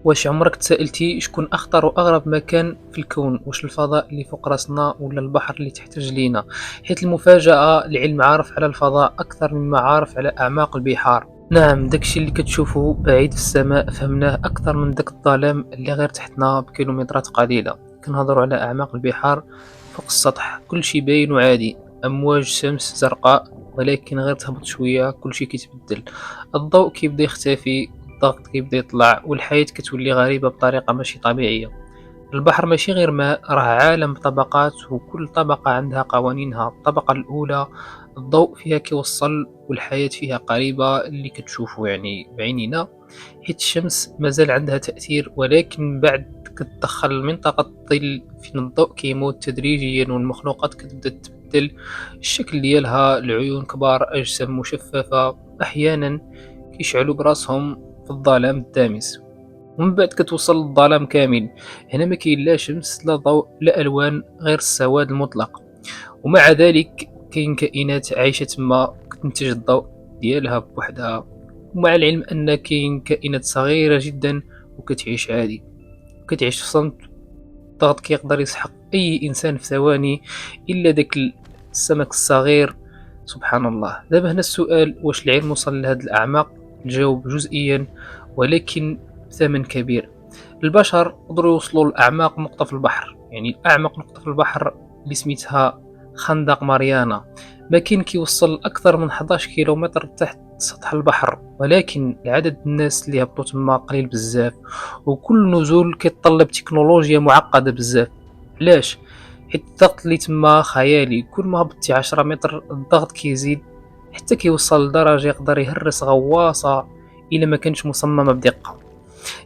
واش عمرك تسائلتي شكون أخطر وأغرب مكان في الكون؟ واش الفضاء اللي فوق راسنا ولا البحر اللي تحت رجلينا؟ حيث المفاجأة العلم عارف على الفضاء أكثر مما عارف على أعماق البحار. نعم، داكشي اللي كتشوفه بعيد في السماء فهمناه أكثر من داك الظلام اللي غير تحتنا بكيلومترات قليلة. كنهضروا على أعماق البحار فوق السطح كلشي باين وعادي، أمواج شمس زرقاء، ولكن غير تهبط شوية كلشي كيتبدل. الضوء كيبدا يختفي، الضغط كيبدا يطلع، والحياة كتولي غريبة بطريقة ماشي طبيعية. البحر ماشي غير ماء، راه عالم بطبقات وكل طبقة عندها قوانينها. الطبقة الأولى الضوء فيها كيوصل والحياة فيها قريبة اللي كتشوفو يعني بعينينا، حيت الشمس مازال عندها تأثير، ولكن من بعد كتدخل منطقة الظل فين الضوء كيموت تدريجيا والمخلوقات كتبدا تبدل الشكل ديالها. العيون كبار، أجسام مشففة، أحيانا كيشعلوا براسهم في الظلام الدامس، ومن بعد كتوصل للظلام كامل. هنا ما كاين لا شمس لا ضوء لا ألوان، غير السواد المطلق. ومع ذلك كاين كائنات عايشة تما كتنتج الضوء ديالها بوحدها، ومع العلم أن كاين كائنات صغيرة جدا وكتعيش عادي، كتعيش في صمت. الضغط كيقدر يسحق أي إنسان في ثواني إلا داك السمك الصغير. سبحان الله. دابا هنا السؤال، واش العلم وصل لهاد الأعماق؟ الجواب جزئيا، ولكن بثمن كبير. البشر قدروا يوصلوا لأعماق نقطة في البحر، يعني أعمق نقطة في البحر اللي سميتها خندق ماريانا، ما كاين كيوصل أكثر من 11 كيلومتر تحت سطح البحر، ولكن عدد الناس اللي هبطوا تما قليل بزاف، وكل نزول كيتطلب تكنولوجيا معقدة بزاف. علاش؟ حيت الضغط اللي تما خيالي، كل ما هبطتي 10 متر الضغط كيزيد حتى كيوصل لدرجة يقدر يهرس غواصة إلا ما كانش مصممة بدقة.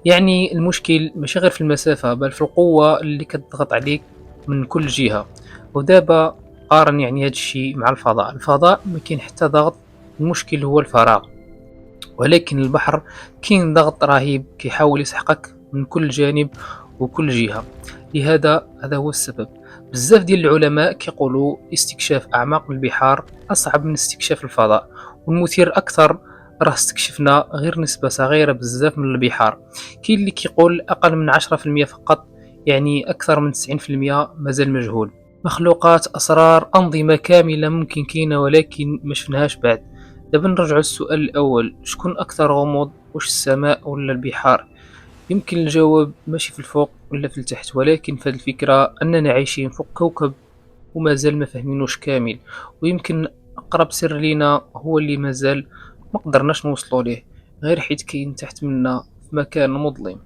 يعني المشكل ماشي غير في المسافة، بل في القوة اللي كتضغط عليك من كل جهة. ودابا قارن يعني هاد الشي مع الفضاء ما كاين حتى ضغط، المشكل هو الفراغ. ولكن البحر كاين ضغط رهيب كيحاول يسحقك من كل جانب وكل جهة. لهذا هذا هو السبب بزاف ديال العلماء كيقولوا استكشاف أعماق البحار أصعب من استكشاف الفضاء. والمثير أكثر، راه استكشفنا غير نسبة صغيرة بزاف من البحار. كاين اللي كيقول أقل من 10% فقط، يعني أكثر من 90% مازال مجهول. مخلوقات، أسرار، أنظمة كاملة ممكن كاينة ولكن ما شفناهاش بعد. دابا نرجعوا للسؤال الأول، شكون أكثر غموض؟ واش السماء ولا البحار؟ يمكن الجواب ماشي في الفوق ولا في التحت، ولكن في هذه الفكرة أننا عايشين فوق كوكب ومازال ما فاهمينوش كامل. ويمكن أقرب سر لينا هو اللي مازال ما قدرناش نوصلوا ليه، غير حيت كاين تحت منا في مكان مظلم.